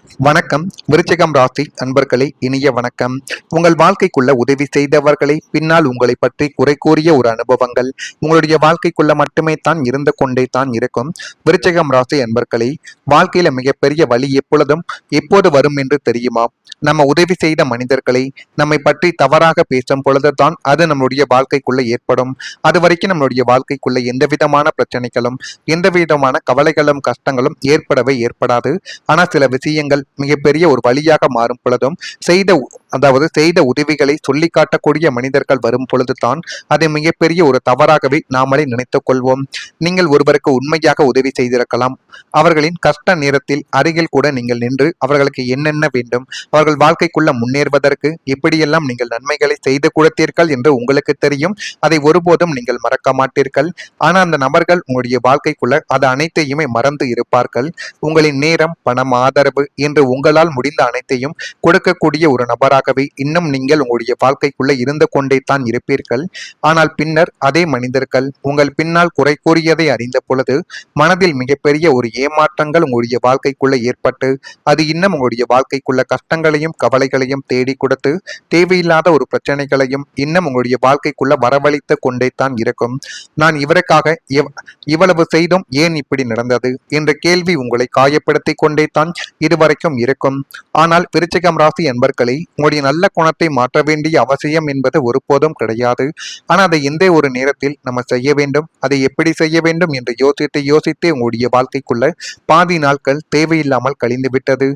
வணக்கம். விருச்சிகம் ராசி அன்பர்களே, இனிய வணக்கம். உங்கள் வாழ்க்கைக்குள்ள உதவி செய்தவர்களை பின்னால் உங்களை பற்றி குறை கூறிய ஒரு அனுபவங்கள் உங்களுடைய வாழ்க்கைக்குள்ள மட்டுமே தான் இருந்து கொண்டே தான் இருக்கும். விருச்சிகம் ராசி அன்பர்களே, வாழ்க்கையில மிகப்பெரிய வழி எப்போது வரும் என்று தெரியுமா? நம்ம உதவி செய்த மனிதர்களை நம்மை பற்றி தவறாக பேசும் பொழுதுதான் அது நம்மளுடைய வாழ்க்கைக்குள்ள ஏற்படும். அது வரைக்கும் நம்மளுடைய வாழ்க்கைக்குள்ள எந்த விதமான பிரச்சனைகளும் எந்த விதமான கவலைகளும் கஷ்டங்களும் ஏற்படாது. ஆனா சில விஷயங்கள் மிகப்பெரிய ஒரு வழியாக மாறும் பொழுதும் செய்த உதவிகளை சொல்லி காட்டக்கூடிய மனிதர்கள் வரும் பொழுதுதான் அதை மிகப்பெரிய ஒரு தவறாகவே நாமளே நினைத்துக் கொள்வோம். நீங்கள் ஒருவருக்கு உண்மையாக உதவி செய்திருக்கலாம். அவர்களின் கஷ்ட நேரத்தில் அருகில் கூட நீங்கள் நின்று அவர்களுக்கு என்னென்ன வேண்டும், அவர்கள் வாழ்க்கைக்குள்ள முன்னேறுவதற்கு எப்படியெல்லாம் நீங்கள் நன்மைகளை செய்து கொடுத்தீர்கள் என்று உங்களுக்கு தெரியும். அதை ஒருபோதும் நீங்கள் மறக்க மாட்டீர்கள். ஆனா அந்த நபர்கள் உங்களுடைய வாழ்க்கைக்குள்ள அது அனைத்தையுமே மறந்து இருப்பார்கள். உங்களின் நேரம், பணம், ஆதரவு என்று உங்களால் முடிந்த அனைத்தையும் கொடுக்கக்கூடிய ஒரு நபராகவே இன்னும் நீங்கள் உங்களுடைய வாழ்க்கைக்குள்ள இருந்து கொண்டே தான் இருப்பீர்கள். ஆனால் பின்னர் அதே மனிதர்கள் உங்கள் பின்னால் குறை கூறியதை அறிந்த பொழுது மனதில் மிகப்பெரிய ஒரு ஏமாற்றங்கள் உங்களுடைய வாழ்க்கைக்குள்ள ஏற்பட்டு அது இன்னும் உங்களுடைய வாழ்க்கைக்குள்ள கஷ்டங்களையும் கவலைகளையும் தேடி கொடுத்து தேவையில்லாத ஒரு பிரச்சனைகளையும் இன்னும் உங்களுடைய வாழ்க்கைக்குள்ள வரவழைத்து கொண்டே தான் இருக்கும். நான் இவருக்காக இவ்வளவு செய்தும் ஏன் இப்படி நடந்தது என்ற கேள்வி உங்களை காயப்படுத்தி கொண்டே தான் இதுவரைக்கும் இருக்கும். ஆனால் விருச்சிகம் ராசி என்பர்களை உங்களுடைய நல்ல குணத்தை மாற்ற வேண்டிய அவசியம் என்பது ஒருபோதும் கிடையாது. ஆனால் அதை எந்த ஒரு நேரத்தில் நம்ம செய்ய வேண்டும், அதை எப்படி செய்ய வேண்டும் என்று யோசித்து உங்களுடைய வாழ்க்கைக்குள்ள பாதி நாட்கள் தேவையில்லாமல் கழிந்து விட்டது.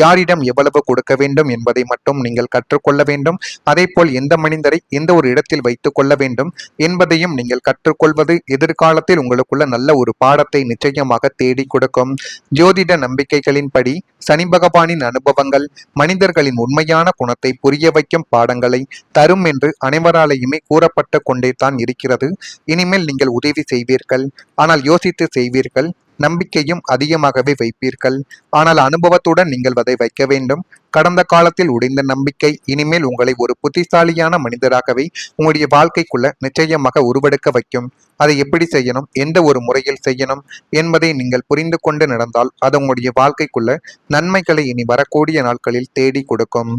யாரிடம் எவ்வளவு கொடுக்க வேண்டும் என்பதை மட்டும் நீங்கள் கற்றுக்கொள்ள வேண்டும். அதே போல் எந்த மனிதரை எந்த ஒரு இடத்தில் வைத்துக் கொள்ள வேண்டும் என்பதையும் நீங்கள் கற்றுக்கொள்வது எதிர்காலத்தில் உங்களுக்குள்ள நல்ல ஒரு பாடத்தை நிச்சயமாக தேடி கொடுக்கும். ஜோதிட நம்பிக்கைகளின்படி சனி பகவானின் அனுபவங்கள் மனிதர்களின் உண்மையான குணத்தை புரிய வைக்கும் பாடங்களை தரும் என்று அனைவராலேயுமே கூறப்பட்டு கொண்டே தான் இருக்கிறது. இனிமேல் நீங்கள் உதவி செய்வீர்கள், ஆனால் யோசித்து செய்வீர்கள். நம்பிக்கையும் அதிகமாகவே வைப்பீர்கள், ஆனால் அனுபவத்துடன் நீங்கள் அதை வைக்க வேண்டும். கடந்த காலத்தில் உடைந்த நம்பிக்கை இனிமேல் உங்களை ஒரு புத்திசாலியான மனிதராகவே உங்களுடைய வாழ்க்கைக்குள்ள நிச்சயமாக உருவெடுக்க வைக்கும். அதை எப்படி செய்யணும், எந்த ஒரு முறையில் செய்யணும் என்பதை நீங்கள் புரிந்து கொண்டு நடந்தால் அது உங்களுடைய வாழ்க்கைக்குள்ள நன்மைகளை இனி வரக்கூடிய நாட்களில் தேடி கொடுக்கும்.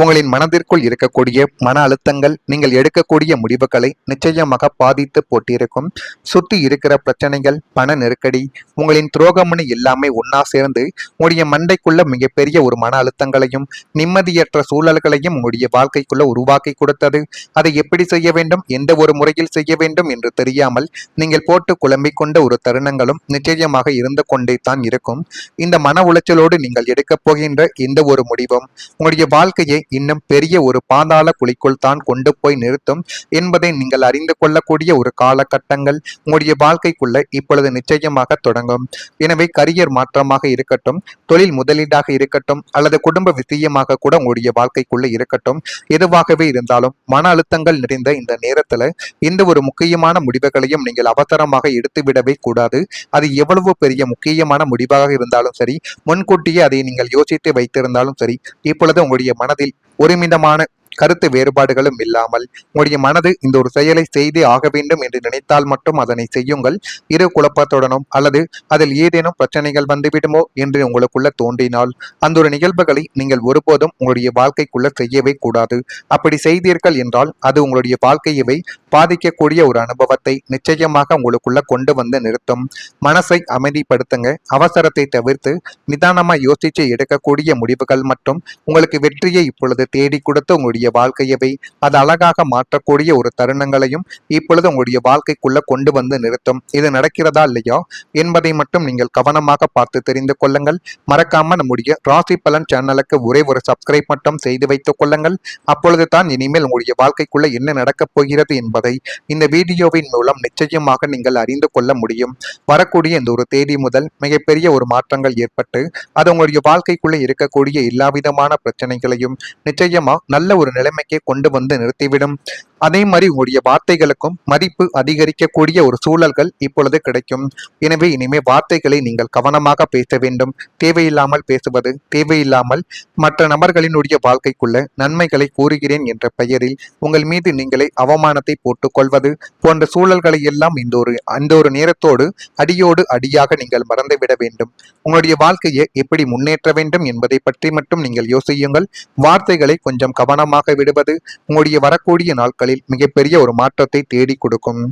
உங்களின் மனதிற்குள் இருக்கக்கூடிய மன அழுத்தங்கள் நீங்கள் எடுக்கக்கூடிய முடிவுகளை நிச்சயமாக பாதித்து போட்டிருக்கும். சுத்தி இருக்கிற பிரச்சனைகள், பண நெருக்கடி, உங்களின் துரோகம்னு எல்லாமே ஒன்னா சேர்ந்து உங்களுடைய மண்டைக்குள்ள மிகப்பெரிய ஒரு மன அழுத்தங்களையும் நிம்மதியற்ற சூழல்களையும் உங்களுடைய வாழ்க்கைக்குள்ள உருவாக்கி கொடுத்தது. அதை எப்படி செய்ய வேண்டும், எந்த ஒரு முறையில் செய்ய வேண்டும் என்று தெரியாமல் நீங்கள் போட்டு குழம்பிக் கொண்ட ஒரு தருணங்களும் நிச்சயமாக இருந்து கொண்டே தான் இருக்கும். இந்த மன உளைச்சலோடு நீங்கள் எடுக்கப் போகின்ற எந்த ஒரு முடிவும் உங்களுடைய வாழ்க்கையை இன்னும் பெரிய ஒரு பாதாள குழிக்குள் தான் கொண்டு போய் நிறுத்தும் என்பதை நீங்கள் அறிந்து கொள்ளக்கூடிய ஒரு காலகட்டங்கள் உங்களுடைய வாழ்க்கைக்குள்ள இப்பொழுது நிச்சயமாக தொடங்கும். எனவே கரியர் மாற்றமாக இருக்கட்டும், தொழில் முதலீடாக இருக்கட்டும், அல்லது குடும்ப விஷயமாக கூட உங்களுடைய வாழ்க்கைக்குள்ள இருக்கட்டும், எதுவாகவே இருந்தாலும் மன அழுத்தங்கள் நிறைந்த இந்த நேரத்துல எந்த ஒரு முக்கியமான முடிவுகளையும் நீங்கள் அவசரமாக எடுத்துவிடவே கூடாது. அது எவ்வளவு பெரிய முக்கியமான முடிவாக இருந்தாலும் சரி, முன்கூட்டியே அதை நீங்கள் யோசித்து வைத்திருந்தாலும் சரி, இப்பொழுது உங்களுடைய மனதில் ஒருமிதமான கருத்து வேறுபாடுகளும் இல்லாமல் உங்களுடைய மனது இந்த ஒரு செயலை செய்தே ஆக வேண்டும் என்று நினைத்தால் மட்டும் அதனை செய்யுங்கள். இரு குழப்பத்துடனும் அல்லது அதில் ஏதேனும் பிரச்சனைகள் வந்துவிடுமோ என்று உங்களுக்குள்ள தோன்றினால் அந்த ஒரு நிகழ்வுகளை நீங்கள் ஒருபோதும் உங்களுடைய வாழ்க்கைக்குள்ள செய்யவே கூடாது. அப்படி செய்தீர்கள் என்றால் அது உங்களுடைய வாழ்க்கையவை பாதிக்கக்கூடிய ஒரு அனுபவத்தை நிச்சயமாக உங்களுக்குள்ள கொண்டு வந்து நிறுத்தும். மனசை அமைதிப்படுத்துங்க. அவசரத்தை தவிர்த்து நிதானமா யோசிச்சு எடுக்கக்கூடிய முடிவுகள் மற்றும் உங்களுக்கு வெற்றியை இப்பொழுது தேடி கொடுத்து உங்களுடைய வாழ்க்கையவை அது அழகாக மாற்றக்கூடிய ஒரு தருணங்களையும் இப்பொழுது உங்களுடைய வாழ்க்கைக்குள்ள கொண்டு வந்து நிறுத்தும். இது நடக்கிறதா இல்லையா என்பதை மட்டும் நீங்கள் கவனமாக பார்த்து தெரிந்து கொள்ளுங்கள். மறக்காம நம்முடைய ராசி பலன் சேனலுக்கு ஒரே ஒரு சப்ஸ்கிரைப் மட்டும் செய்து வைத்துக் கொள்ளுங்கள். அப்பொழுது தான் இனிமேல் உங்களுடைய வாழ்க்கைக்குள்ள என்ன நடக்கப் போகிறது என்பதை இந்த வீடியோவின் மூலம் நிச்சயமாக நீங்கள் அறிந்து கொள்ள முடியும். வரக்கூடிய இந்த ஒரு தேதி முதல் மிகப்பெரிய ஒரு மாற்றங்கள் ஏற்பட்டு அது உங்களுடைய வாழ்க்கைக்குள்ள இருக்கக்கூடிய எல்லா விதமான பிரச்சனைகளையும் நிச்சயமா நல்ல ஒரு நிலைமைக்கு கொண்டு வந்து நிறுத்திவிடும். அதே மாதிரி உங்களுடைய வார்த்தைகளுக்கும் மதிப்பு அதிகரிக்கக்கூடிய ஒரு சூழல்கள் இப்பொழுது கிடைக்கும். எனவே இனிமே வார்த்தைகளை நீங்கள் கவனமாக பேச வேண்டும். தேவையில்லாமல் பேசுவது, தேவையில்லாமல் மற்ற நபர்களினுடைய வாழ்க்கைக்குள்ள நன்மைகளை கூறுகிறேன் என்ற பெயரில் உங்கள் மீது நீங்களே அவமானத்தை போட்டுக்கொள்வது போன்ற சூழல்களை எல்லாம் இந்த ஒரு நேரத்தோடு அடியோடு அடியாக நீங்கள் மறந்துவிட வேண்டும். உங்களுடைய வாழ்க்கையை எப்படி முன்னேற்ற வேண்டும் என்பதை பற்றி மட்டும் நீங்கள் யோசியுங்கள். வார்த்தைகளை கொஞ்சம் கவனமாக விடுவது உங்களுடைய வரக்கூடிய நாட்களில் மிகப்பெரிய ஒரு மாற்றத்தை தேடி கொடுக்கும்.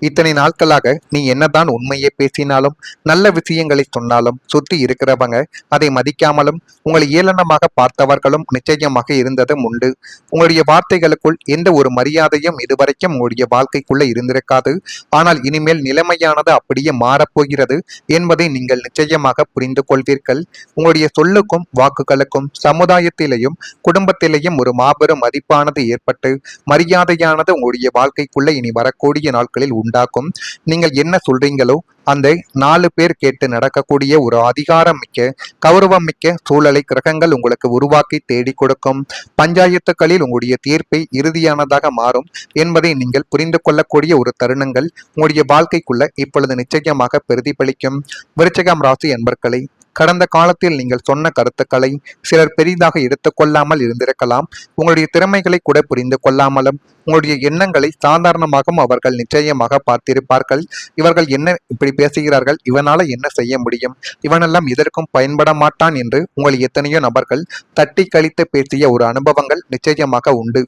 இத்தனை நாட்களாக நீ என்னதான் உண்மையை பேசினாலும் நல்ல விஷயங்களை சொன்னாலும் சுற்றி இருக்கிறவங்க அதை மதிக்காமலும் உங்களை ஏளனமாக பார்த்தவர்களும் நிச்சயமாக இருந்ததும் உண்டு. உங்களுடைய வார்த்தைகளுக்குள் எந்த ஒரு மரியாதையும் இதுவரைக்கும் உங்களுடைய வாழ்க்கைக்குள்ள இருந்திருக்காது. ஆனால் இனிமேல் நிலைமையானது அப்படியே மாறப்போகிறது என்பதை நீங்கள் நிச்சயமாக புரிந்து கொள்வீர்கள். உங்களுடைய சொல்லுக்கும் வாக்குகளுக்கும் சமுதாயத்திலேயும் குடும்பத்திலேயும் ஒரு மாபெரும் மதிப்பானது ஏற்பட்டு மரியாதையானது உங்களுடைய வாழ்க்கைக்குள்ள இனி வரக்கூடிய நாட்களில் உண்டாக்கும். நீங்கள் என்ன சொல்றீங்களோ அந்த 4 பேர் கேட்டு நடக்கக்கூடிய ஒரு அதிகாரம் மிக்க கௌரவம் மிக்க சூழலை கிரகங்கள் உங்களுக்கு உருவாக்கி தேடி கொடுக்கும். பஞ்சாயத்துக்களில் உங்களுடைய தீர்ப்பை இறுதியானதாக மாறும் என்பதை நீங்கள் புரிந்து கொள்ளக்கூடிய ஒரு தருணங்கள் உங்களுடைய வாழ்க்கைக்குள்ள இப்பொழுது நிச்சயமாக பிரதிபலிக்கும். விருச்சிகம் ராசி அன்பர்களே, கடந்த காலத்தில் நீங்கள் சொன்ன கருத்துக்களை சிலர் பெரிதாக எடுத்துக்கொள்ளாமல் இருந்திருக்கலாம். உங்களுடைய திறமைகளை கூட புரிந்து கொள்ளாமலும் உங்களுடைய எண்ணங்களை சாதாரணமாகவும் அவர்கள் நிச்சயமாக பார்த்திருப்பார்கள். இவர்கள் என்ன இப்படி பேசுகிறார்கள், இவனால என்ன செய்ய முடியும், இவனெல்லாம் இதற்கும் பயன்பட மாட்டான் என்று உங்கள் எத்தனையோ நபர்கள் தட்டி கழித்து பேசிய ஒரு அனுபவங்கள் நிச்சயமாக உண்டு.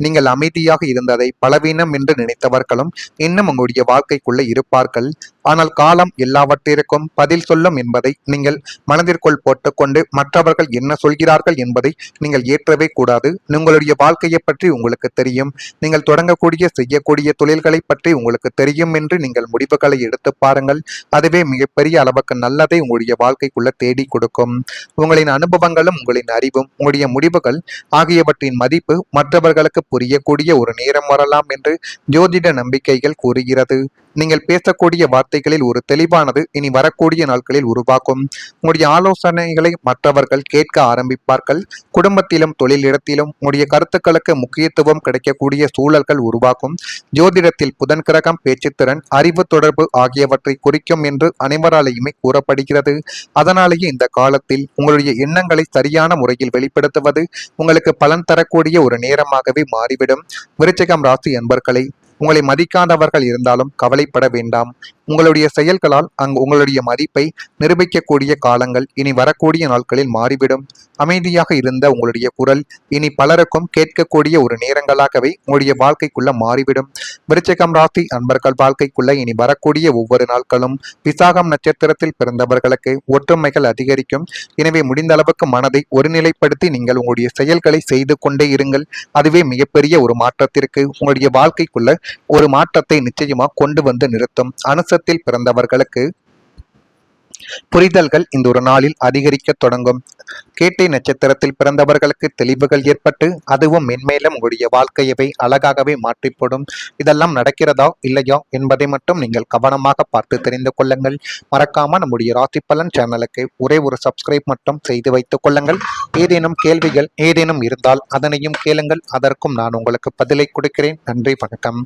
நீங்கள் அமைதியாக இருந்ததை பலவீனம் என்று நினைத்தவர்களும் இன்னும் உங்களுடைய வாழ்க்கைக்குள்ள இருப்பார்கள். ஆனால் காலம் எல்லாவற்றிற்கும் பதில் சொல்லும் என்பதை நீங்கள் மனதிற்குள் போட்டுக்கொண்டு மற்றவர்கள் என்ன சொல்கிறார்கள் என்பதை நீங்கள் ஏற்றவே கூடாது. உங்களுடைய வாழ்க்கையை பற்றி உங்களுக்கு தெரியும். நீங்கள் தொடங்கக்கூடிய செய்யக்கூடிய தொழில்களை பற்றி உங்களுக்கு தெரியும் என்று நீங்கள் முடிவுகளை எடுத்து பாருங்கள். அதுவே மிகப்பெரிய அளவுக்கு நல்லதை உங்களுடைய வாழ்க்கைக்குள்ள தேடி கொடுக்கும். உங்களின் அனுபவங்களும் உங்களின் அறிவும் உங்களுடைய முடிவுகள் ஆகியவற்றின் மதிப்பு மற்றவர்களுக்கு புரியக்கூடிய ஒரு நேரம் வரலாம் என்று ஜோதிட நம்பிக்கைகள் கூறுகிறது. நீங்கள் பேசக்கூடிய வார்த்தைகளில் ஒரு தெளிவானது இனி வரக்கூடிய நாட்களில் உருவாக்கும். உங்களுடைய ஆலோசனைகளை மற்றவர்கள் கேட்க ஆரம்பிப்பார்கள். குடும்பத்திலும் தொழிலிடத்திலும் உங்களுடைய கருத்துக்களுக்கு முக்கியத்துவம் கிடைக்கக்கூடிய சூழல்கள் உருவாக்கும். ஜோதிடத்தில் புதன் கிரகம் பேச்சுத்திறன், அறிவு தொடர்பு ஆகியவற்றை குறிக்கும் என்று அனைவராலேயுமே கூறப்படுகிறது. அதனாலேயே இந்த காலத்தில் உங்களுடைய எண்ணங்களை சரியான முறையில் வெளிப்படுத்துவது உங்களுக்கு பலன் தரக்கூடிய ஒரு நேரமாகவே மாறிவிடும். விருச்சிகம் ராசி அன்பர்களே, உங்களை மதிக்காதவர்கள் இருந்தாலும் கவலைப்பட வேண்டாம். உங்களுடைய செயல்களால் உங்களுடைய மதிப்பை நிரூபிக்கக்கூடிய காலங்கள் இனி வரக்கூடிய நாட்களில் மாறிவிடும். அமைதியாக இருந்த உங்களுடைய குரல் இனி பலருக்கும் கேட்கக்கூடிய ஒரு நேரங்களாகவே உங்களுடைய வாழ்க்கைக்குள்ள மாறிவிடும். விருச்சிகம் ராசி அன்பர்கள் வாழ்க்கைக்குள்ள இனி வரக்கூடிய ஒவ்வொரு நாட்களும் விசாகம் நட்சத்திரத்தில் பிறந்தவர்களுக்கு ஒற்றுமைகள் அதிகரிக்கும். எனவே முடிந்த அளவுக்கு மனதை ஒருநிலைப்படுத்தி நீங்கள் உங்களுடைய செயல்களை செய்து கொண்டே இருங்கள். அதுவே மிகப்பெரிய ஒரு மாற்றத்திற்கு உங்களுடைய வாழ்க்கைக்குள்ள ஒரு மாற்றத்தை நிச்சயமா கொண்டு வந்து நிறுத்தும். அனுசத்தில் பிறந்தவர்களுக்கு புரிதல்கள் இந்த ஒரு நாளில் அதிகரிக்க தொடங்கும். கேட்டை நட்சத்திரத்தில் பிறந்தவர்களுக்கு தெளிவுகள் ஏற்பட்டு அதுவும் மென்மேலும் உங்களுடைய வாழ்க்கையவை அழகாகவே மாற்றிப்படும். இதெல்லாம் நடக்கிறதா இல்லையா என்பதை மட்டும் நீங்கள் கவனமாக பார்த்து தெரிந்து கொள்ளுங்கள். மறக்காம நம்முடைய ராசி பலன் சேனலுக்கு ஒரே ஒரு சப்ஸ்கிரைப் மட்டும் செய்து வைத்துக் கொள்ளுங்கள். ஏதேனும் கேள்விகள் ஏதேனும் இருந்தால் அதனையும் கேளுங்கள். அதற்கும் நான் உங்களுக்கு பதிலை கொடுக்கிறேன். நன்றி, வணக்கம்.